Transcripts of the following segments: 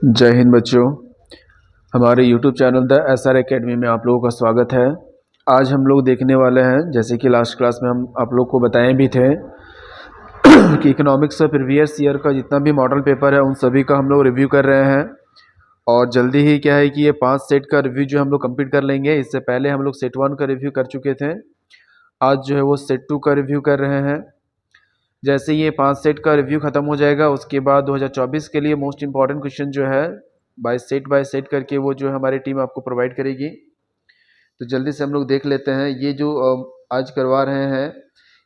जय हिंद बच्चों। हमारे YouTube channel the SR academy में आप लोगों का स्वागत है। आज हम लोग देखने वाले हैं, जैसे कि लास्ट क्लास में हम आप लोग को बताए भी थे कि इकोनॉमिक्स का प्रीवियस ईयर का जितना भी मॉडल पेपर है उन सभी का हम लोग रिव्यू कर रहे हैं। और जल्दी ही क्या है कि ये 5 सेट का रिव्यू जो हम लोग कंप्लीट कर लेंगे। इससे पहले हम लोग सेट 1 का रिव्यू कर चुके थे। आज जो है वो सेट 2 का रिव्यू कर रहे हैं। जैसे ये 5 सेट का रिव्यू ख़त्म हो जाएगा उसके बाद 2024 के लिए मोस्ट इंपॉर्टेंट क्वेश्चन जो है बाय सेट करके वो जो हमारी टीम आपको प्रोवाइड करेगी। तो जल्दी से हम लोग देख लेते हैं। ये जो आज करवा रहे हैं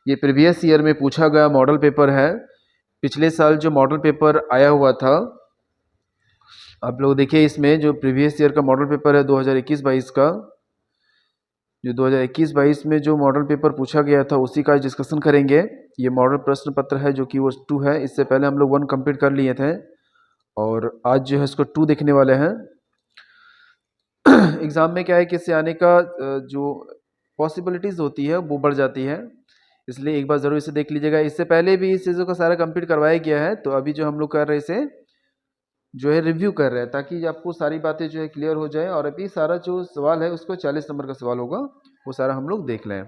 ये प्रीवियस ईयर में पूछा गया मॉडल पेपर है। पिछले साल जो मॉडल पेपर आया हुआ था, आप लोग देखिए इसमें जो प्रीवियस ईयर का मॉडल पेपर है 2021-22 का, जो 2021-22 में जो मॉडल पेपर पूछा गया था उसी का डिस्कशन करेंगे। ये मॉडल प्रश्न पत्र है जो कि वो 2 है। इससे पहले हम लोग 1 कंप्लीट कर लिए थे और आज जो है इसको 2 देखने वाले हैं। एग्ज़ाम में क्या है कि इससे आने का जो पॉसिबिलिटीज़ होती है वो बढ़ जाती है, इसलिए एक बार ज़रूर इसे देख लीजिएगा। इससे पहले भी इस चीज़ों का सारा कंप्लीट करवाया गया है, तो अभी जो हम लोग कर रहे हैं इसे जो है रिव्यू कर रहे हैं ताकि आपको सारी बातें जो है क्लियर हो जाए। और अभी सारा जो सवाल है उसको 40 नंबर का सवाल होगा, वो सारा हम लोग देख लें।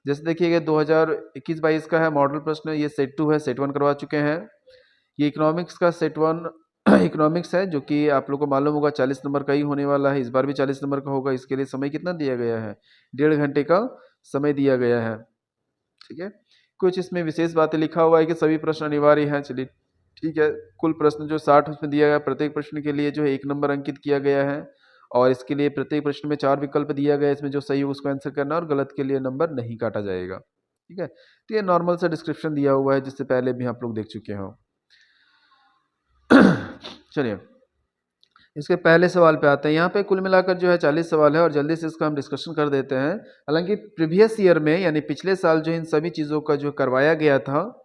जैसे देखिएगा 2021-22 का है मॉडल प्रश्न, ये सेट 2 है, सेट 1 करवा चुके हैं। ये इकोनॉमिक्स का सेट 1 इकोनॉमिक्स है जो कि आप लोग को मालूम होगा 40 नंबर का ही होने वाला है। इस बार भी 40 नंबर का होगा। इसके लिए समय कितना दिया गया है? 1.5 घंटे का समय दिया गया है। ठीक है, कुछ इसमें विशेष बातें लिखा हुआ है कि सभी प्रश्न अनिवार्य हैं। चलिए ठीक है, कुल प्रश्न जो 60 उसमें दिया गया, प्रत्येक प्रश्न के लिए जो है 1 नंबर अंकित किया गया है और इसके लिए प्रत्येक प्रश्न में 4 विकल्प दिया गया है। इसमें जो सही हो उसको आंसर करना और गलत के लिए नंबर नहीं काटा जाएगा। ठीक है, तो ये नॉर्मल सा डिस्क्रिप्शन दिया हुआ है जिससे पहले भी आप लोग देख चुके हो। चलिए इसके पहले सवाल पे आते हैं। यहाँ पे कुल मिलाकर जो है 40 सवाल है और जल्दी से इसका हम डिस्कशन कर देते हैं। हालांकि प्रीवियस ईयर में यानी पिछले साल जो इन सभी चीज़ों का जो करवाया गया था,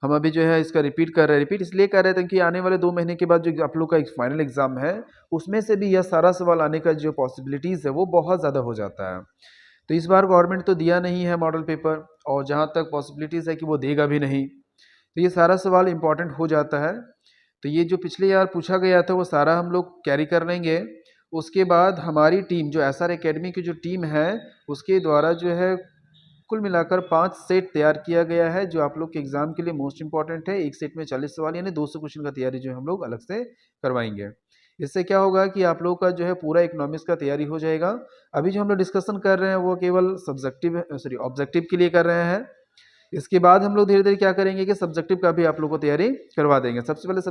हम अभी जो है इसका रिपीट कर रहे हैं। रिपीट इसलिए कर रहे थे कि आने वाले 2 महीने के बाद जो आप लोग का एक फाइनल एग्जाम है उसमें से भी यह सारा सवाल आने का जो पॉसिबिलिटीज़ है वो बहुत ज़्यादा हो जाता है। तो इस बार गवर्नमेंट तो दिया नहीं है मॉडल पेपर, और जहाँ तक पॉसिबिलिटीज़ है कि वो देगा भी नहीं, तो ये सारा सवाल इम्पॉर्टेंट हो जाता है। तो ये जो पिछले यार पूछा गया था वो सारा हम लोग कैरी कर लेंगे। उसके बाद हमारी टीम जो SR एकेडमी की जो टीम है उसके द्वारा जो है कुल मिलाकर 5 सेट तैयार किया गया है जो आप लोग के एग्जाम के लिए मोस्ट इंपॉर्टेंट है। एक सेट में 40 सवाल यानी 200 क्वेश्चन का तैयारी जो हम लोग अलग से करवाएंगे। इससे क्या होगा कि आप लोग का जो है पूरा इकोनॉमिक्स का तैयारी हो जाएगा। अभी जो हम लोग डिस्कशन कर रहे हैं वो केवल ऑब्जेक्टिव के लिए कर रहे हैं। इसके बाद हम लोग धीरे धीरे क्या करेंगे कि सब्जेक्टिव का भी आप लोग को तैयारी करवा देंगे। सबसे पहले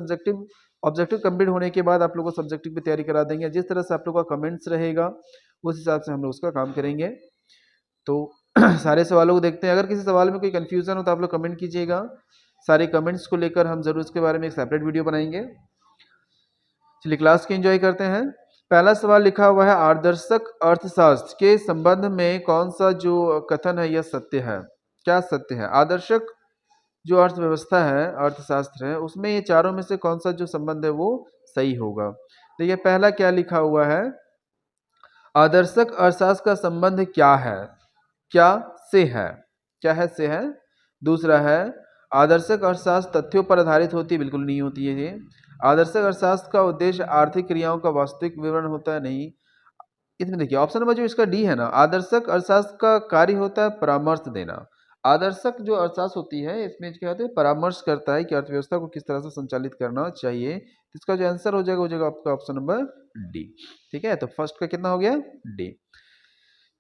ऑब्जेक्टिव कंप्लीट होने के बाद आप लोग को सब्जेक्टिव की तैयारी करा देंगे। जिस तरह से आप लोग का कमेंट्स रहेगा उस हिसाब से हम लोग उसका काम करेंगे। तो सारे सवालों को देखते हैं। अगर किसी सवाल में कोई कंफ्यूजन हो तो आप लोग कमेंट कीजिएगा। सारे कमेंट्स को लेकर हम जरूर इसके बारे में एक सेपरेट वीडियो बनाएंगे। चलिए क्लास के एंजॉय करते हैं। पहला सवाल लिखा हुआ है, आदर्शक अर्थशास्त्र के संबंध में कौन सा जो कथन है यह सत्य है? क्या सत्य है? आदर्शक जो अर्थव्यवस्था है, अर्थशास्त्र है, उसमें ये चारों में से कौन सा जो संबंध है वो सही होगा? देखिए पहला क्या लिखा हुआ है, आदर्शक अर्थशास्त्र का संबंध क्या है? क्या से है? क्या है से है। दूसरा है, आदर्शक अर्थशास्त्र तथ्यों पर आधारित होती है? बिल्कुल नहीं होती है ये। आदर्शक अर्थशास्त्र का उद्देश्य आर्थिक क्रियाओं का वास्तविक विवरण होता है? नहीं। इसमें देखिए ऑप्शन नंबर जो इसका डी है ना, आदर्शक अर्थशास्त्र का कार्य होता है परामर्श देना। आदर्शक जो अर्थशास्त्र होती है इसमें क्या होता है, परामर्श करता है कि अर्थव्यवस्था को किस तरह से संचालित करना चाहिए। इसका जो आंसर हो जाएगा वो जाएगा आपका ऑप्शन नंबर डी। ठीक है, तो फर्स्ट का कितना हो गया, डी।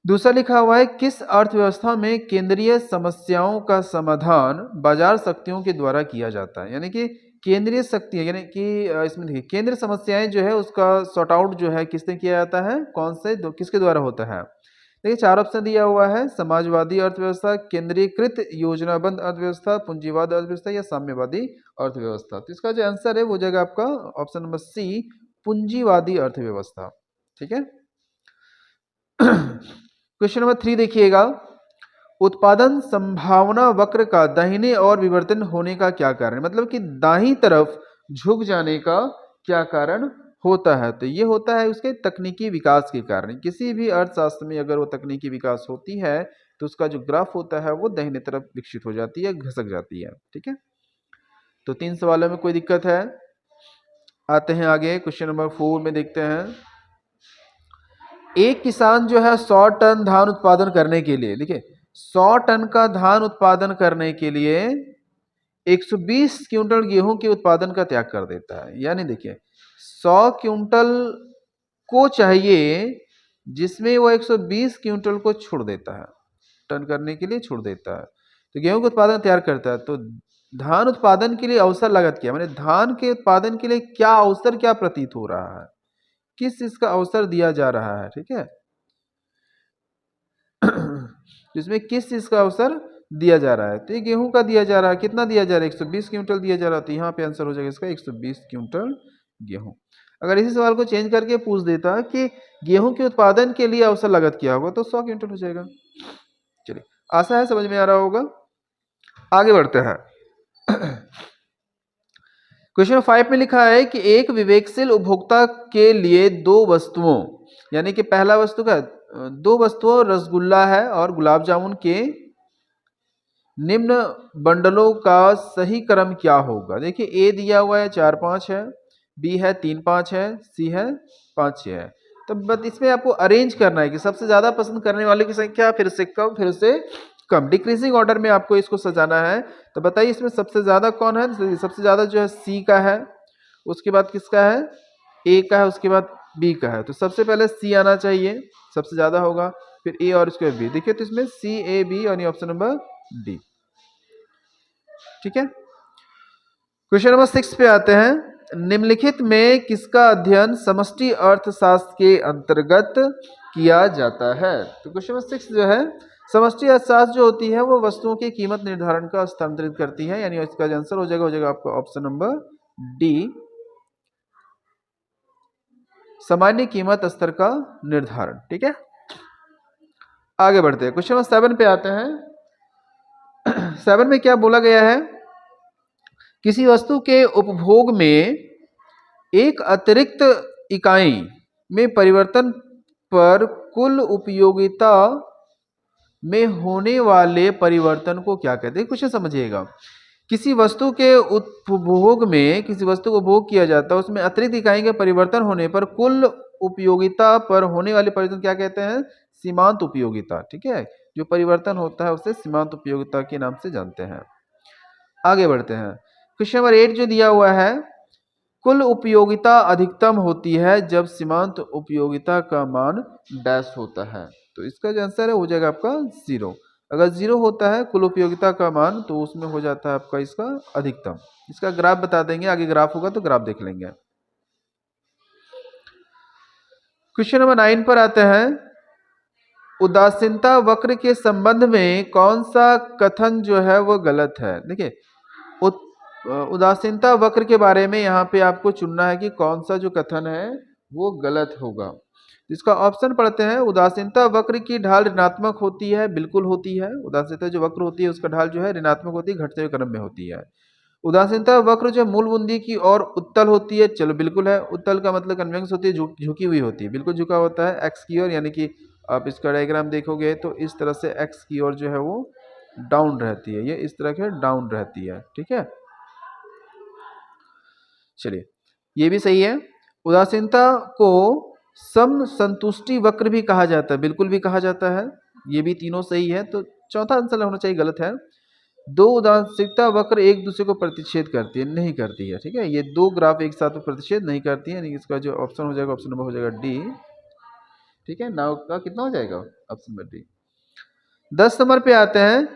दूसरा लिखा हुआ है, किस अर्थव्यवस्था में केंद्रीय समस्याओं का समाधान बाजार शक्तियों के द्वारा किया जाता है? यानी कि केंद्रीय शक्ति यानी कि इसमें देखिए केंद्रीय समस्याएं जो है उसका सॉर्ट आउट जो है किसने किया जाता है, कौन से किसके द्वारा होता है? देखिए 4 ऑप्शन दिया हुआ है, समाजवादी अर्थव्यवस्था, केंद्रीकृत योजनाबद्ध अर्थव्यवस्था, पूंजीवाद अर्थव्यवस्था या साम्यवादी अर्थव्यवस्था। तो इसका जो आंसर है वो जाएगा आपका ऑप्शन नंबर सी, पूंजीवादी अर्थव्यवस्था। ठीक है। क्वेश्चन नंबर 3 देखिएगा, उत्पादन संभावना वक्र का दाहिने और विवर्तन होने का क्या कारण? मतलब कि दाहिनी तरफ झुक जाने का क्या कारण होता है? तो ये होता है उसके तकनीकी विकास के कारण। किसी भी अर्थशास्त्र में अगर वो तकनीकी विकास होती है तो उसका जो ग्राफ होता है वो दाहिने तरफ विकसित हो जाती है, घसक जाती है। ठीक है, तो 3 सवालों में कोई दिक्कत है? आते हैं आगे क्वेश्चन नंबर 4 में देखते हैं। एक किसान जो है 100 टन धान उत्पादन करने के लिए, देखिए 100 टन का धान उत्पादन करने के लिए 120 क्विंटल गेहूं के उत्पादन का त्याग कर देता है। यानी देखिए 100 क्विंटल को चाहिए, जिसमें वो 120 क्विंटल को छोड़ देता है, टन करने के लिए छोड़ देता है। तो गेहूं का उत्पादन तैयार करता है। तो धान उत्पादन के लिए अवसर लागत क्या, मैंने धान के उत्पादन के लिए क्या अवसर क्या प्रतीत हो रहा है, किस चीज का अवसर दिया जा रहा है, ठीक है। इसमें किस चीज का अवसर दिया जा रहा है, तो ये गेहूं का दिया जा रहा है। कितना दिया जा रहा है, 120 क्विंटल दिया जा रहा है। तो यहाँ पे आंसर हो जाएगा इसका 120 क्विंटल गेहूं। अगर इसी सवाल को चेंज करके पूछ देता कि गेहूं के उत्पादन के लिए अवसर लागत क्या होगा, तो 100 क्विंटल हो जाएगा। चलिए, आशा है समझ में आ रहा होगा। आगे बढ़ते हैं। क्वेश्चन 5 में लिखा है कि एक विवेकशील उपभोक्ता के लिए दो वस्तुओं, यानी कि पहला वस्तु का दो वस्तुओं रसगुल्ला है और गुलाब जामुन के निम्न बंडलों का सही क्रम क्या होगा। देखिए ए दिया हुआ है 4 5 है, बी है 3 5 है, सी है 5 6 है। तो बस इसमें आपको अरेंज करना है कि सबसे ज्यादा पसंद करने वाले की संख्या, फिर से कम, फिर से कम, डिक्रीजिंग ऑर्डर में आपको इसको सजाना है। तो बताइए इसमें सबसे ज्यादा कौन है। सबसे ज्यादा जो है सी का है, उसके बाद किसका है, ए का है, उसके बाद बी का है। तो सबसे पहले सी आना चाहिए, सबसे ज्यादा होगा, फिर ए और उसके बाद बी। देखिए तो इसमें सी ए बी और ऑप्शन नंबर डी, ठीक है। क्वेश्चन नंबर 6 पे आते हैं। निम्नलिखित में किसका अध्ययन समष्टि अर्थशास्त्र के अंतर्गत किया जाता है। तो क्वेश्चन नंबर 6 जो है, समष्टि अर्थशास्त्र जो होती है वो वस्तुओं की कीमत निर्धारण का हस्तांतरित करती है। यानी इसका जो आंसर हो जाएगा आपका ऑप्शन नंबर डी, सामान्य कीमत स्तर का निर्धारण, ठीक है। आगे बढ़ते हैं, क्वेश्चन नंबर 7 पे आते हैं। 7 में क्या बोला गया है, किसी वस्तु के उपभोग में एक अतिरिक्त इकाई में परिवर्तन पर कुल उपयोगिता में होने वाले परिवर्तन को क्या कहते हैं। क्वेश्चन समझिएगा, किसी वस्तु के उपभोग में, किसी वस्तु को उपभोग किया जाता है, उसमें अतिरिक्त इकाई के परिवर्तन होने पर कुल उपयोगिता पर होने वाले परिवर्तन क्या कहते हैं, सीमांत उपयोगिता, ठीक है। जो परिवर्तन होता है उसे सीमांत उपयोगिता के नाम से जानते हैं। आगे बढ़ते हैं, क्वेश्चन नंबर 8 जो दिया हुआ है, कुल उपयोगिता अधिकतम होती है जब सीमांत उपयोगिता का मान डैश होता है। तो इसका जो आंसर है हो जाएगा आपका 0। अगर 0 होता है कुल उपयोगिता का मान, तो उसमें हो जाता है आपका इसका अधिकतम। इसका ग्राफ बता देंगे, आगे ग्राफ होगा तो ग्राफ देख लेंगे। क्वेश्चन नंबर 9 पर आते हैं। उदासीनता वक्र के संबंध में कौन सा कथन जो है वो गलत है। देखिए उदासीनता वक्र के बारे में यहाँ पे आपको चुनना है कि कौन सा जो कथन है वो गलत होगा। इसका ऑप्शन पढ़ते हैं। उदासीनता वक्र की ढाल ऋणात्मक होती है, बिल्कुल होती है। उदासीनता जो वक्र होती है उसका ढाल जो है ऋणात्मक होती है, घटते हुए क्रम में होती है। उदासीनता वक्र जो मूल बुंदी की ओर उत्तल होती है, चलो बिल्कुल है। उत्तल का मतलब कन्वेक्स होती है, झुकी हुई होती है, बिल्कुल झुका होता है एक्स की ओर। यानी कि आप इसका डायग्राम देखोगे तो इस तरह से एक्स की ओर जो है वो डाउन रहती है, ये इस तरह के डाउन रहती है, ठीक है। चलिए ये भी सही है। उदासीनता को सम संतुष्टि वक्र भी कहा जाता है, बिल्कुल भी कहा जाता है, ये भी तीनों सही है। तो चौथा आंसर होना चाहिए गलत है। दो उदासीनता वक्र एक दूसरे को प्रतिच्छेद करती है, नहीं करती है, ठीक है। ये दो ग्राफ एक साथ प्रतिच्छेद नहीं करती है। यानी इसका जो ऑप्शन हो जाएगा, ऑप्शन नंबर हो जाएगा डी, ठीक है। नाउ का कितना हो जाएगा, ऑप्शन नंबर डी। 10 नंबर पे आते हैं।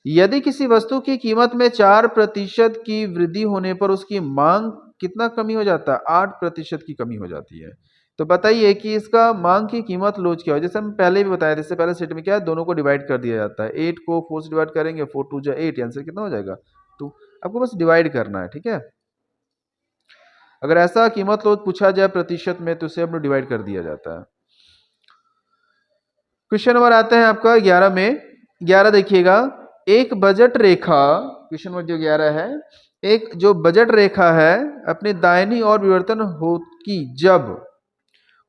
यदि किसी वस्तु की कीमत में 4% की वृद्धि होने पर उसकी मांग कितना कमी हो जाता है, 8% की कमी हो जाती है। तो बताइए कि इसका मांग की कीमत लोच क्या हो। जैसे हम पहले भी बताया, इससे पहले सेट में क्या है, दोनों को डिवाइड कर दिया जाता है। 8 को 4 से डिवाइड करेंगे, 4 2 जा 8, आंसर कितना हो जाएगा 2। आपको बस डिवाइड करना है, ठीक है। अगर ऐसा कीमत लोच पूछा जाए प्रतिशत में तो उसे हम लोग डिवाइड कर दिया जाता है। क्वेश्चन नंबर आते हैं आपका 11 में। 11 देखिएगा, एक बजट रेखा, क्वेश्चन नंबर जो 11 है, एक जो बजट रेखा है अपने दाहिनी ओर विवर्तन हो कि जब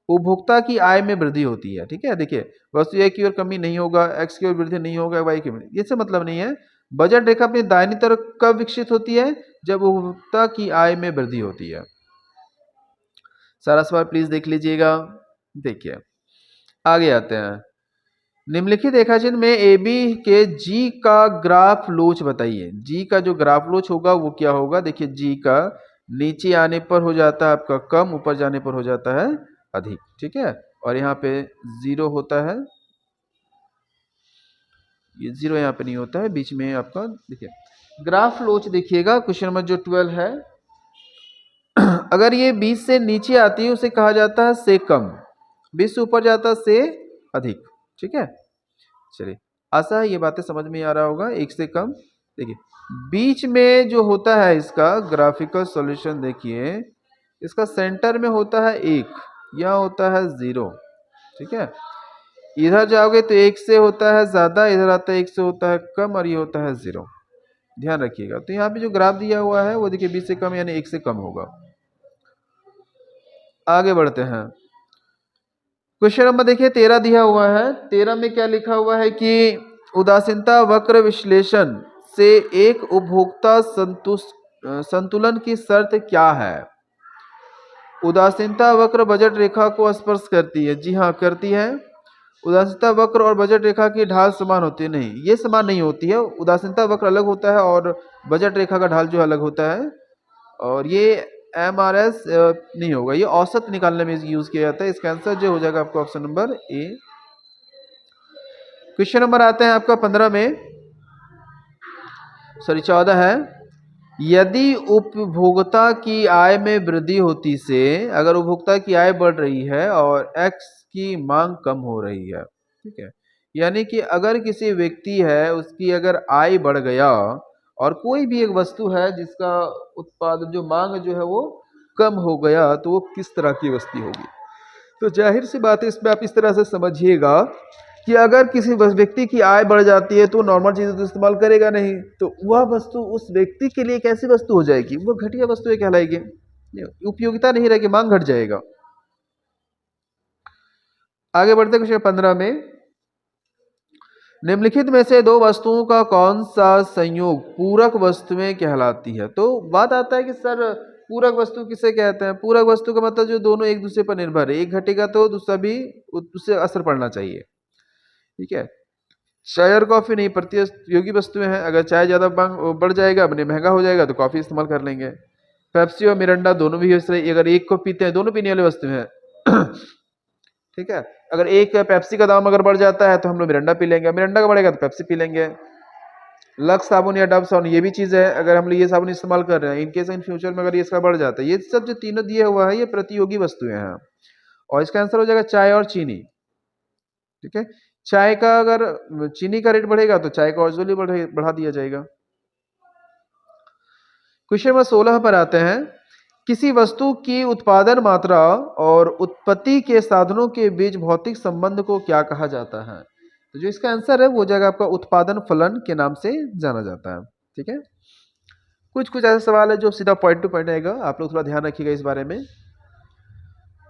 उपभोक्ता की आय में वृद्धि होती है, ठीक है। देखिए वस्तु ए की ओर कमी नहीं होगा, एक्स की ओर वृद्धि नहीं होगा, वाई की वृद्धि, इससे मतलब नहीं है। बजट रेखा अपनी दाहिनी तरफ कब विकसित होती है, जब उपभोक्ता की आय में वृद्धि होती है। सारा सवाल प्लीज देख लीजिएगा। देखिए आगे आते हैं। निम्नलिखित रेखाचित्र में ए बी के जी का ग्राफ लोच बताइए। जी का जो ग्राफ लोच होगा वो क्या होगा? देखिए जी का नीचे आने पर हो जाता है आपका कम, ऊपर जाने पर हो जाता है अधिक, ठीक है। और यहाँ पे 0 होता है, ये 0 यहाँ पे नहीं होता है, बीच में आपका देखिए ग्राफ लोच देखिएगा। क्वेश्चन नंबर जो 12 है, अगर ये 20 से नीचे आती है उसे कहा जाता है से कम, 20 से ऊपर जाता है से अधिक, ठीक है। चलिए आशा है ये बातें समझ में आ रहा होगा। एक से कम, देखिए बीच में जो होता है इसका ग्राफिकल सॉल्यूशन, देखिए इसका सेंटर में होता है 1, यहाँ होता है 0, ठीक है। इधर जाओगे तो 1 से होता है ज्यादा, इधर आता है 1 से होता है कम, और ये होता है 0। ध्यान रखिएगा। तो यहाँ पे जो ग्राफ दिया हुआ है वो देखिए 20 से कम यानी 1 से कम होगा। आगे बढ़ते हैं। क्वेश्चन नंबर देखिए 13 दिया हुआ है। 13 में क्या लिखा हुआ है कि उदासीनता वक्र विश्लेषण से एक उपभोक्ता संतुलन की शर्त क्या है? उदासीनता वक्र बजट रेखा को स्पर्श करती है। जी हाँ, करती है। उदासीनता वक्र और बजट रेखा की ढाल समान होती है? नहीं, ये समान नहीं होती है। उदासीनता वक्र अलग होता है और बजट रेखा का ढाल जो अलग होता है। और ये MRS नहीं होगा, ये औसत निकालने में यूज किया जाता है। इसका आंसर जो हो जाएगा आपका option number A. Question number आता है आपका 15 में, सॉरी 14 है। यदि उपभोक्ता की आय में वृद्धि होती से, अगर उपभोक्ता की आय बढ़ रही है और एक्स की मांग कम हो रही है, ठीक है, यानी कि अगर किसी व्यक्ति है उसकी अगर आय बढ़ गया और कोई भी एक वस्तु है जिसका उत्पादन जो मांग जो है वो कम हो गया, तो वो किस तरह की वस्तु होगी? तो जाहिर सी बात है, इसमें आप इस तरह से समझिएगा कि अगर किसी व्यक्ति की आय बढ़ जाती है तो नॉर्मल चीजें तो इस्तेमाल करेगा नहीं, तो वह वस्तु उस व्यक्ति के लिए कैसी वस्तु हो जाएगी? वो घटिया वस्तु कहलाएगी, उपयोगिता नहीं रहेगी, मांग घट जाएगा। आगे बढ़ते क्वेश्चन 15 में, निम्नलिखित में से दो वस्तुओं का कौन सा संयोग पूरक वस्तुएं कहलाती है? तो बात आता है कि सर पूरक वस्तु किसे कहते हैं? पूरक वस्तु का मतलब जो दोनों एक दूसरे पर निर्भर है, एक घटेगा तो दूसरा भी उससे असर पड़ना चाहिए, ठीक है। चाय और कॉफी नहीं, प्रतियोगी वस्तुएं हैं। अगर चाय ज्यादा बढ़ जाएगा, अपने महंगा हो जाएगा, तो कॉफी इस्तेमाल कर लेंगे। पेप्सी और मिरिंडा दोनों भी अगर एक को पीते हैं, दोनों पीने वाली वस्तु हैं ठीक है। अगर एक पेप्सी का दाम अगर बढ़ जाता है तो हम लोग मिरिंडा पी लेंगे, मिरिंडा का बढ़ेगा तो पेप्सी पी लेंगे। लक्स साबुन या डब साबुन, ये भी चीज है, अगर हम लोग ये साबुन इस्तेमाल कर रहे हैं, इनकेस इन फ्यूचर में अगर ये इसका बढ़ जाता है, ये सब जो तीनों दिए हुआ है ये प्रतियोगी वस्तुएं हैं। और इसका आंसर हो जाएगा चाय और चीनी, ठीक है। चाय का अगर चीनी का रेट बढ़ेगा तो चाय का और बढ़ा दिया जाएगा। क्वेश्चन नंबर 16 पर आते हैं। किसी वस्तु की उत्पादन मात्रा और उत्पत्ति के साधनों के बीच भौतिक संबंध को क्या कहा जाता है? तो जो इसका आंसर है वो हो जाएगा आपका उत्पादन फलन के नाम से जाना जाता है, ठीक है। कुछ कुछ ऐसे सवाल है जो सीधा पॉइंट टू पॉइंट आएगा, आप लोग थोड़ा ध्यान रखिएगा इस बारे में।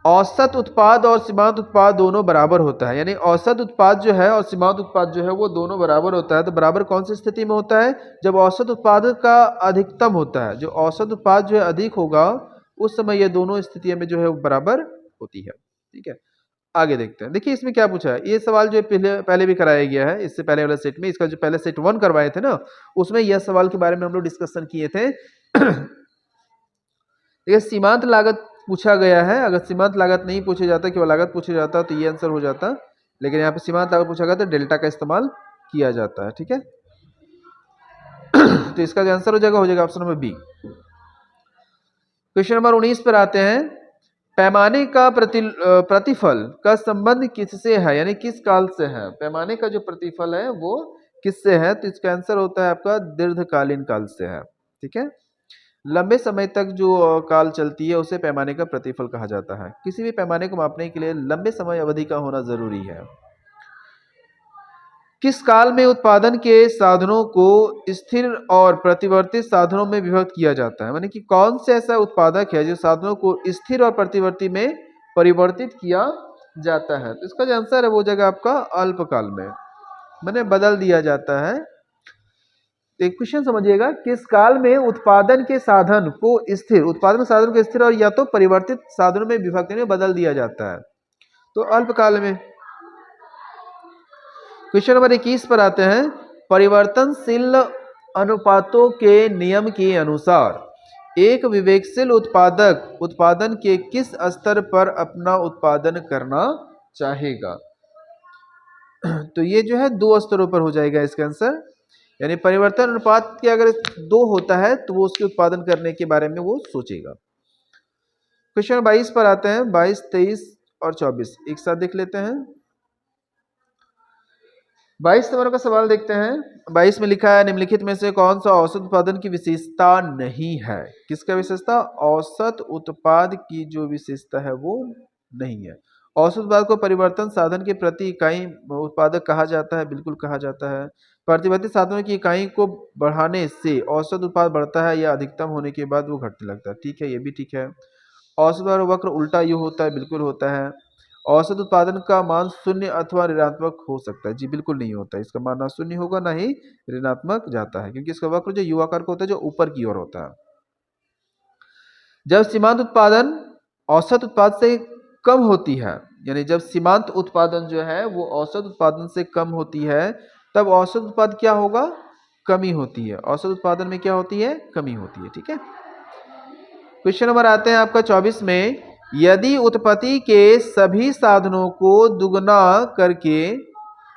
औसत उत्पाद और सीमांत उत्पाद दोनों बराबर होता है, यानी औसत उत्पाद जो है और सीमांत उत्पाद जो है वो दोनों बराबर होता है। तो बराबर कौन सी स्थिति में होता है? जब औसत उत्पाद का अधिकतम होता है, जो औसत उत्पाद जो है अधिक होगा, उस समय ये दोनों स्थितियों में जो है वो बराबर होती है, ठीक है। आगे देखते हैं। देखिए इसमें क्या पूछा है, ये सवाल जो पहले भी कराया गया है, इससे पहले वाला सेट में, इसका जो पहले सेट 1 करवाए थे ना, उसमें यह सवाल के बारे में हम लोग डिस्कशन किए थे देखिए सीमांत लागत पूछा गया है। अगर सीमांत लागत नहीं पूछा जाता, केवल लागत पूछा जाता तो ये आंसर हो जाता, लेकिन यहाँ पे सीमांत लागत पूछा गया तो डेल्टा का इस्तेमाल किया जाता है, ठीक है। तो इसका जो आंसर हो जाएगा option number B. Question number 19 पर आते हैं। पैमाने का प्रतिफल का संबंध किससे है, यानी किस काल से है? पैमाने का जो प्रतिफल है वो किससे है? तो इसका आंसर होता है आपका दीर्घकालीन काल से है, ठीक है। लंबे समय तक जो काल चलती है उसे पैमाने का प्रतिफल कहा जाता है। किसी भी पैमाने को मापने के लिए लंबे समय अवधि का होना जरूरी है। किस काल में उत्पादन के साधनों को स्थिर और प्रतिवर्ती साधनों में विभक्त किया जाता है? माने कि कौन से ऐसा उत्पादक है जो साधनों को स्थिर और प्रतिवर्ती में परिवर्तित किया जाता है? तो इसका जो आंसर है वो हो जाएगा आपका अल्पकाल में, माने बदल दिया जाता है। तो एक क्वेश्चन समझिएगा, किस काल में उत्पादन के साधन को स्थिर, उत्पादन के साधन को स्थिर और या तो परिवर्तित साधनों में विभक्त में बदल दिया जाता है? तो अल्पकाल में। क्वेश्चन नंबर 21 पर आते हैं, परिवर्तनशील अनुपातों के नियम के अनुसार एक विवेकशील उत्पादक उत्पादन के किस स्तर पर अपना उत्पादन करना चाहेगा? तो ये जो है दो स्तरों पर हो जाएगा इसका आंसर, यानी परिवर्तन अनुपात के अगर दो होता है तो वो उसके उत्पादन करने के बारे में वो सोचेगा। क्वेश्चन 22 पर आते हैं, 22, 23 और 24 एक साथ देख लेते हैं। 22 नंबर का सवाल देखते हैं। 22 में लिखा है, निम्नलिखित में से कौन सा औसत उत्पादन की विशेषता नहीं है? किसका विशेषता? औसत उत्पाद की जो विशेषता है वो नहीं है। औसत उत्पाद को परिवर्तन साधन के प्रति इकाई उत्पादक कहा जाता है, बिल्कुल कहा जाता है। प्रतिवर्ती साधनों की इकाई को बढ़ाने से औसत उत्पाद बढ़ता है या अधिकतम होने के बाद वो घटने लगता है, ठीक है, ये भी ठीक है। औसत और वक्र उल्टा यू होता है, बिल्कुल होता है। औसत उत्पादन का मान शून्य अथवा ऋणात्मक हो सकता है, जी बिल्कुल नहीं होता है, इसका मान ना शून्य होगा ना ही ऋणात्मक जाता है, क्योंकि इसका वक्र जो यू आकार का होता है जो ऊपर की ओर होता है। जब सीमांत उत्पादन औसत उत्पाद से कम होती है, यानी जब सीमांत उत्पादन जो है वो औसत उत्पादन से कम होती है, तब औसत उत्पाद क्या होगा? कमी होती है। औसत उत्पादन में क्या होती है? कमी होती है, ठीक है। क्वेश्चन नंबर आते हैं आपका 24 में, यदि उत्पत्ति के सभी साधनों को दुगना करके,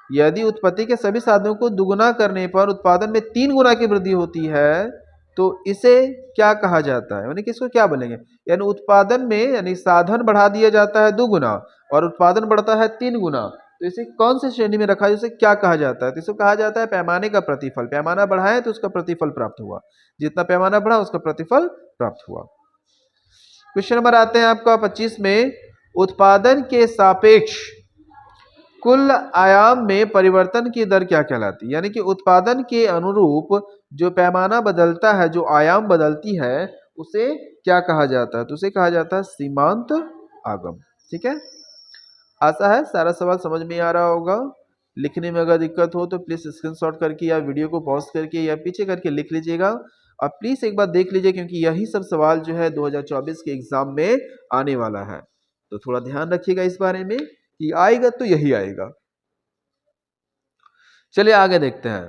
यदि उत्पत्ति के सभी साधनों को दुगना करने पर उत्पादन में 3 गुना की वृद्धि होती है तो इसे क्या कहा जाता है? यानी कि इसको क्या बोलेंगे? यानी उत्पादन में, यानी साधन बढ़ा दिया जाता है 2 गुना और उत्पादन बढ़ता है 3 गुना, तो इसे कौन सी श्रेणी में रखा है? इसे क्या कहा जाता है? तो इसको कहा जाता है पैमाने का प्रतिफल। पैमाना बढ़ाए तो उसका प्रतिफल प्राप्त हुआ, जितना पैमाना बढ़ा उसका प्रतिफल प्राप्त हुआ। क्वेश्चन नंबर आते हैं आपका 25 में, उत्पादन के सापेक्ष कुल आयाम में परिवर्तन की दर क्या कहलाती है? यानी कि उत्पादन के अनुरूप जो पैमाना बदलता है, जो आयाम बदलती है, उसे क्या कहा जाता है? तो उसे कहा जाता है सीमांत आगम, ठीक है। आशा है सारा सवाल समझ में आ रहा होगा। लिखने में अगर दिक्कत हो तो प्लीज स्क्रीनशॉट करके या वीडियो को पॉज करके या पीछे करके लिख लीजिएगा, और प्लीज एक बार देख लीजिए, क्योंकि यही सब सवाल जो है 2024 के एग्जाम में आने वाला है, तो थोड़ा ध्यान रखिएगा इस बारे में कि आएगा तो यही आएगा। चलिए आगे देखते हैं।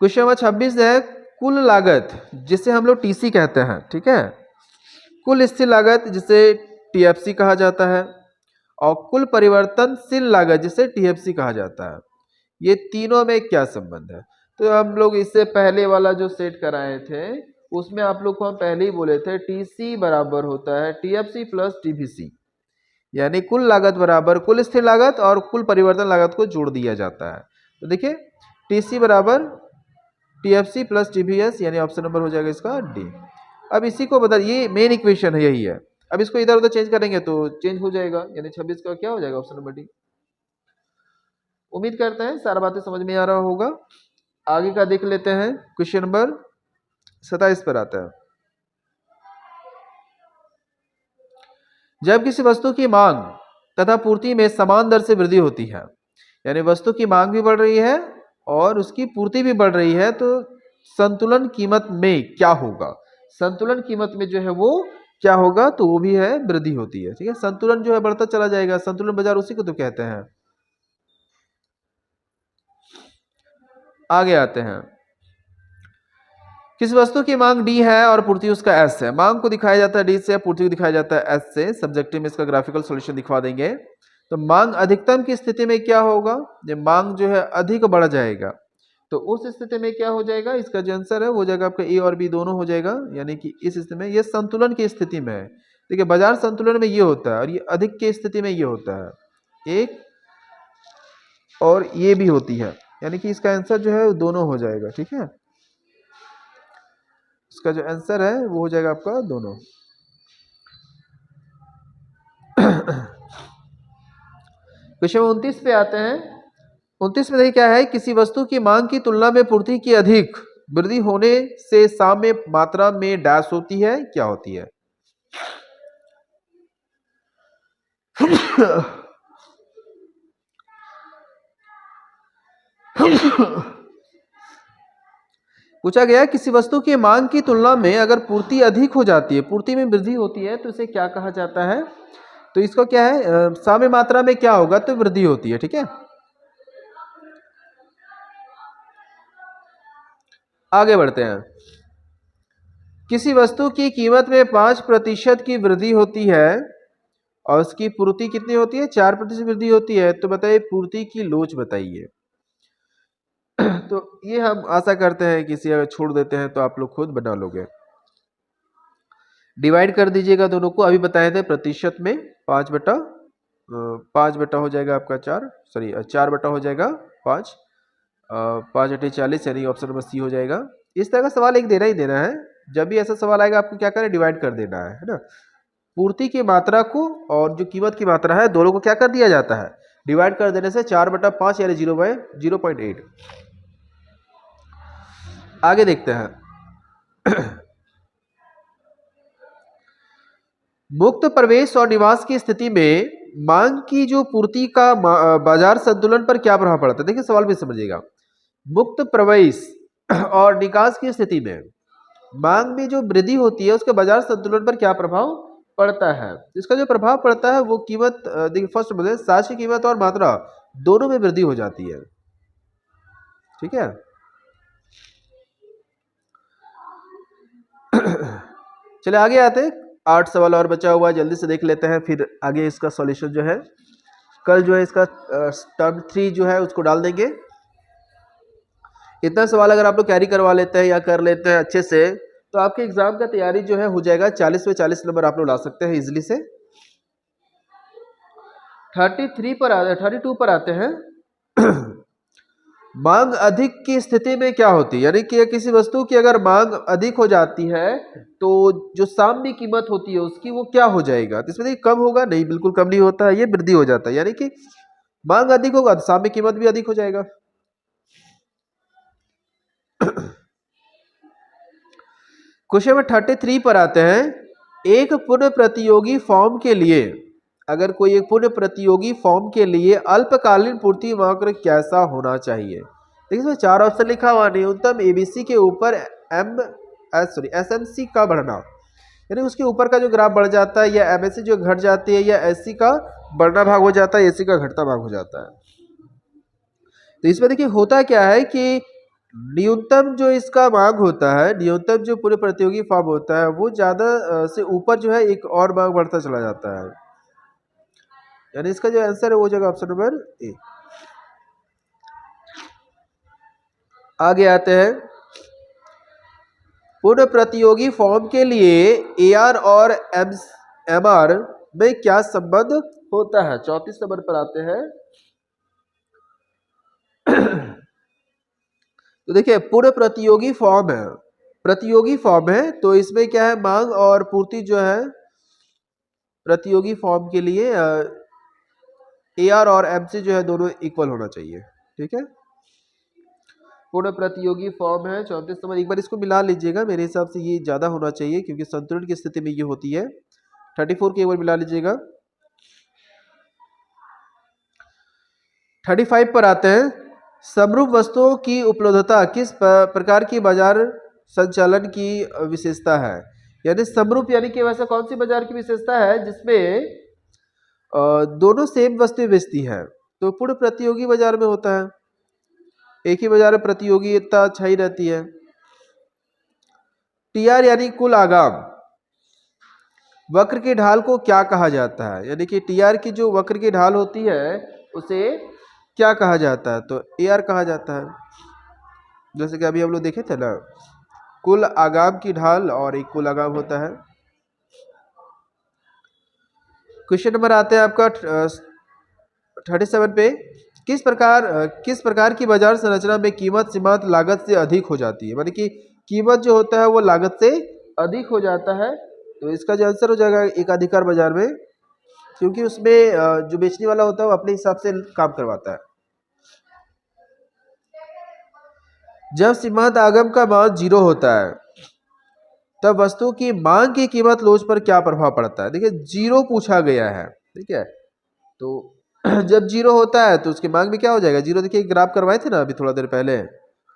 क्वेश्चन नंबर 26 है, कुल लागत जिसे हम लोग टीसी कहते हैं, ठीक है, कुल स्थिर लागत जिसे टीएफसी कहा जाता है, और कुल परिवर्तनशील लागत जिसे टीएफसी कहा जाता है, ये तीनों में क्या संबंध है? तो हम लोग इससे पहले वाला जो सेट कराए थे उसमें आप लोग को हम पहले ही बोले थे टीसी बराबर होता है टीएफसी प्लस टीवीसी, यानी कुल लागत बराबर कुल स्थिर लागत और कुल परिवर्तन लागत को जोड़ दिया जाता है। तो देखिए टीसी बराबर टीएफसी प्लस टीवीएस, यानी ऑप्शन नंबर हो जाएगा इसका डी। अब इसी को बता, ये मेन इक्वेशन है, यही है। अब इसको इधर उधर चेंज करेंगे तो चेंज हो जाएगा, यानी 26 का क्या हो जाएगा? Option number D. उम्मीद करते हैं सारा बातें समझ में आ रहा होगा। आगे का देख लेते हैं। क्वेश्चन नंबर 27 पर आता है, जब किसी वस्तु की मांग तथा पूर्ति में समान दर से वृद्धि होती है, यानी वस्तु की मांग भी बढ़ रही है और उसकी पूर्ति भी बढ़ रही है, तो संतुलन कीमत में क्या होगा? संतुलन कीमत में जो है वो क्या होगा? तो वो भी है वृद्धि होती है, ठीक है। संतुलन जो है बढ़ता चला जाएगा, संतुलन बाजार उसी को तो कहते हैं। आगे आते हैं, किस वस्तु की मांग डी है और पूर्ति उसका एस है? मांग को दिखाया जाता है डी से, पूर्ति को दिखाया जाता है एस से। सब्जेक्टिव में इसका ग्राफिकल सॉल्यूशन दिखा देंगे। तो मांग अधिकतम की स्थिति में क्या होगा? जब मांग जो है अधिक बढ़ जाएगा तो उस स्थिति में क्या हो जाएगा? इसका जो आंसर है वो हो जाएगा आपका ए और बी दोनों हो जाएगा, यानी कि इस स्थिति में ये संतुलन की स्थिति में है। देखिए बाजार संतुलन में ये होता है और ये अधिक की स्थिति में ये होता है, एक और ये भी होती है, यानी कि इसका आंसर जो है दोनों हो जाएगा, ठीक है। इसका जो आंसर है वो हो जाएगा आपका दोनों। क्वेश्चन 29 पे आते हैं। 29 में देखिए क्या है, किसी वस्तु की मांग की तुलना में पूर्ति की अधिक वृद्धि होने से साम्य मात्रा में डैश होती है, क्या होती है? पूछा गया किसी वस्तु की मांग की तुलना में अगर पूर्ति अधिक हो जाती है, पूर्ति में वृद्धि होती है, तो इसे क्या कहा जाता है? तो इसको क्या है, साम्य मात्रा में क्या होगा तो वृद्धि होती है। ठीक है, आगे बढ़ते हैं। किसी वस्तु की कीमत में 5% की वृद्धि होती है और उसकी पूर्ति कितनी होती है? 4% वृद्धि होती है, तो बताइए पूर्ति की लोच बताइए। तो ये हम आशा करते हैं कि इसे अगर छोड़ देते हैं तो आप लोग खुद बना लोगे। डिवाइड कर दीजिएगा दोनों को, अभी बताए थे प्रतिशत में 5 बटा हो जाएगा आपका 4, सॉरी 4 बटा हो जाएगा 5, 5×40 यानी ऑप्शन नंबर सी हो जाएगा। इस तरह का सवाल एक देना ही देना है। जब भी ऐसा सवाल आएगा आपको क्या करें, डिवाइड कर देना है ना। पूर्ति की मात्रा को और जो कीमत की मात्रा है दोनों को क्या कर दिया जाता है, डिवाइड कर देने से 4/5 यानी 0/0.8। आगे देखते हैं। मुक्त प्रवेश और निवास की स्थिति में मांग की जो पूर्ति का बाजार संतुलन पर क्या प्रभाव पड़ता है? देखिए सवाल भी समझिएगा। मुक्त प्रवेश और निकास की स्थिति में मांग में जो वृद्धि होती है उसके बाजार संतुलन पर क्या प्रभाव पड़ता है? इसका जो प्रभाव पड़ता है वो कीमत, देखिए फर्स्ट बोले साज की कीमत और मात्रा दोनों में वृद्धि हो जाती है। ठीक है, चलिए आगे आते हैं। 8 सवाल और बचा हुआ है, जल्दी से देख लेते हैं, फिर आगे इसका सॉल्यूशन जो है कल जो है इसका टर्म 3 जो है उसको डाल देंगे। इतना सवाल अगर आप लोग कैरी करवा लेते हैं या कर लेते हैं अच्छे से तो आपके एग्जाम का तैयारी जो है हो जाएगा। 40 में 40 नंबर आप लोग ला सकते हैं इजिली से। 32 पर आते हैं। मांग अधिक की स्थिति में क्या होती है, यानी कि किसी वस्तु की अगर मांग अधिक हो जाती है तो जो साम्य कीमत होती है उसकी वो क्या हो जाएगा? तो इसमें कम होगा नहीं, बिल्कुल कम नहीं होता है, ये वृद्धि हो जाता है। यानी कि मांग अधिक होगा तो साम्य कीमत भी अधिक हो जाएगा। क्वेश्चन नंबर 33 पर आते हैं। एक पुनः प्रतियोगी फॉर्म के लिए, अगर कोई एक पुनः प्रतियोगी फॉर्म के लिए अल्पकालीन पूर्ति वक्र कैसा होना चाहिए? देखिए इसमें 4 ऑप्शन लिखा हुआ। न्यूनतम एबीसी के ऊपर एसएमसी का बढ़ना, यानी उसके ऊपर का जो ग्राफ बढ़ जाता है, या एमएससी जो घट जाती है, या एससी का बढ़ना भाग हो जाता है, एसी का घटता भाग हो जाता है। तो इसमें देखिए होता क्या है कि न्यूनतम जो इसका मांग होता है, न्यूनतम जो पूरे प्रतियोगी फॉर्म होता है वो ज्यादा से ऊपर जो है एक और मांग बढ़ता चला जाता है, यानी इसका जो आंसर है वो जगह ऑप्शन नंबर ए। आगे आते हैं। पूर्ण प्रतियोगी फॉर्म के लिए एआर और एमआर में क्या संबंध होता है? 34 नंबर पर आते हैं। तो देखिए पूर्ण प्रतियोगी फॉर्म है, प्रतियोगी फॉर्म है, तो इसमें क्या है, मांग और पूर्ति जो है प्रतियोगी फॉर्म के लिए एआर और एमसी जो है दोनों इक्वल होना चाहिए। ठीक है, पूर्ण प्रतियोगी फॉर्म है 34 नंबर। एक बार इसको मिला लीजिएगा, मेरे हिसाब से ये ज्यादा होना चाहिए क्योंकि संतुलन की स्थिति में ये होती है। 34 की एक बार मिला लीजिएगा। 35 पर आते हैं। समरूप वस्तुओं की उपलब्धता किस प्रकार की बाजार संचालन की विशेषता है? यानी समरूप यानी कि वैसा कौन सी बाजार की विशेषता है जिसमें दोनों सेम वस्तुएं बेचती है? तो पूर्ण प्रतियोगी बाजार में होता है, एक ही बाजार में प्रतियोगिता अच्छा ही रहती है। टीआर यानी कुल आगाम, वक्र की ढाल को क्या कहा जाता है? यानी कि टीआर की जो वक्र की ढाल होती है उसे क्या कहा जाता है? तो एआर कहा जाता है। जैसे कि अभी हम लोग देखे थे ना, कुल आगाम की ढाल और एक कुल आगाम होता है। क्वेश्चन नंबर आते हैं आपका 37 पे। किस प्रकार की बाजार संरचना में कीमत सीमांत लागत से अधिक हो जाती है? मानी कि कीमत जो होता है वो लागत से अधिक हो जाता है। तो इसका जो आंसर हो जाएगा एकाधिकार बाजार में, क्योंकि उसमें जो बेचने वाला होता है वो अपने हिसाब से काम करवाता है। जब सीमांत आगम का मान 0 होता है तब वस्तु की मांग की कीमत लोच पर क्या प्रभाव पड़ता है? देखिए 0 पूछा गया है, ठीक है, तो जब 0 होता है तो उसकी मांग में क्या हो जाएगा? 0 देखिए ग्राफ करवाए थे ना अभी थोड़ा देर पहले,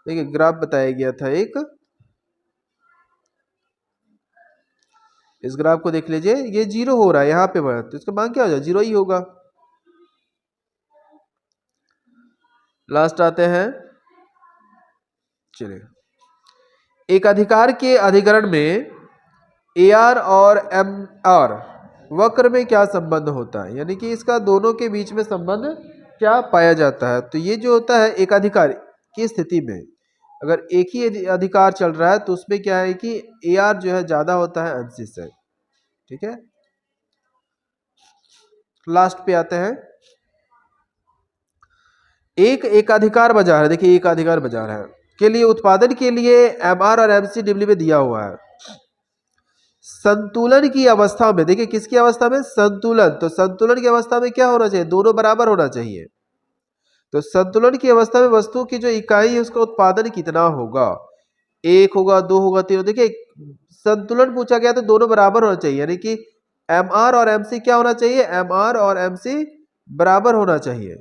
देखिए ग्राफ बताया गया था एक, इस ग्राफ को देख लीजिए, ये 0 हो रहा है यहाँ पे बढ़, तो इसका मान क्या हो जाए, 0 ही होगा। लास्ट आते हैं, चलिए, एक अधिकार के अधिकरण में AR और MR वक्र में क्या संबंध होता है, यानी कि इसका दोनों के बीच में संबंध क्या पाया जाता है। तो ये जो होता है एक अधिकार की स्थिति में, अगर एक ही अधिकार चल रहा है तो उसमें क्या है कि AR जो है ज्यादा होता है MC से। ठीक है, लास्ट पे आते हैं, एक एकाधिकार बाजार है, देखिए एकाधिकार बाजार है के लिए उत्पादन के लिए MR और MC निम्न में दिया हुआ है। संतुलन की अवस्था में, देखिए किसकी अवस्था में, संतुलन, तो संतुलन की अवस्था में क्या होना चाहिए, दोनों बराबर होना चाहिए। तो संतुलन की अवस्था में वस्तु की जो इकाई है उसका उत्पादन कितना होगा, 1 होगा, 2 होगा, 3। देखिए संतुलन पूछा गया तो दोनों बराबर होना चाहिए, यानी कि MR और MC क्या होना चाहिए, MR और MC बराबर होना चाहिए।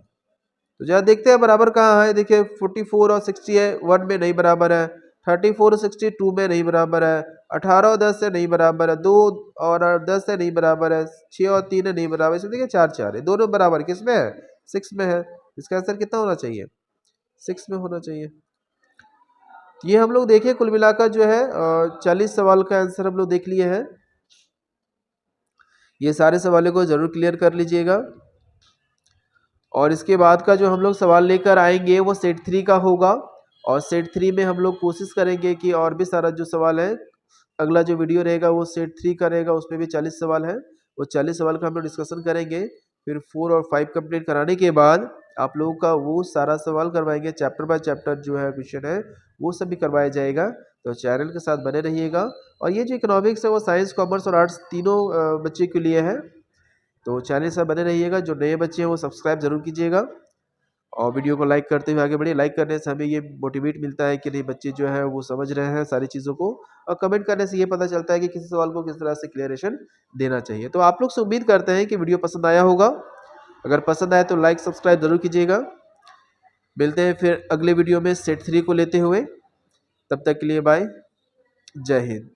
तो जरा देखते हैं बराबर कहाँ है, देखिए 44 और 60 है, 1 में नहीं बराबर है, 34 और 60 2 में नहीं बराबर है, 18 और 10 से नहीं बराबर है, 2 और 10 से नहीं बराबर है, 6 और 3 है नहीं बराबर, इसमें देखिए 4 4 है, दोनों बराबर किसमें है, 6 में है। इसका आंसर कितना होना चाहिए, 6 में होना चाहिए। ये हम लोग देखिए कुल मिलाकर जो है 40 सवाल का आंसर हम लोग देख लिए हैं। ये सारे सवालों को जरूर क्लियर कर लीजिएगा, और इसके बाद का जो हम लोग सवाल लेकर आएंगे वो सेट 3 का होगा, और सेट 3 में हम लोग कोशिश करेंगे कि और भी सारा जो सवाल है, अगला जो वीडियो रहेगा वो सेट 3 का रहेगा, उसमें भी 40 सवाल है, वो 40 सवाल का हम लोग डिस्कशन करेंगे। फिर 4 और 5 कंप्लीट कराने के बाद आप लोगों का वो सारा सवाल करवाएंगे, चैप्टर बाय चैप्टर जो है क्वेश्चन है वो सब भी करवाया जाएगा। तो चैनल के साथ बने रहिएगा। और ये जो इकोनॉमिक्स है वो साइंस, कॉमर्स और आर्ट्स तीनों बच्चे के लिए है, तो चैनल से बने रहिएगा। जो नए बच्चे हैं वो सब्सक्राइब जरूर कीजिएगा, और वीडियो को लाइक करते हुए आगे बढ़िए। लाइक करने से हमें ये मोटिवेट मिलता है कि नहीं बच्चे जो है वो समझ रहे हैं सारी चीज़ों को, और कमेंट करने से ये पता चलता है कि किसी सवाल को किस तरह से क्लियरेशन देना चाहिए। तो आप लोग से उम्मीद करते हैं कि वीडियो पसंद आया होगा, अगर पसंद आए तो लाइक सब्सक्राइब जरूर कीजिएगा। मिलते हैं फिर अगले वीडियो में सेट 3 को लेते हुए, तब तक के लिए बाय, जय हिंद।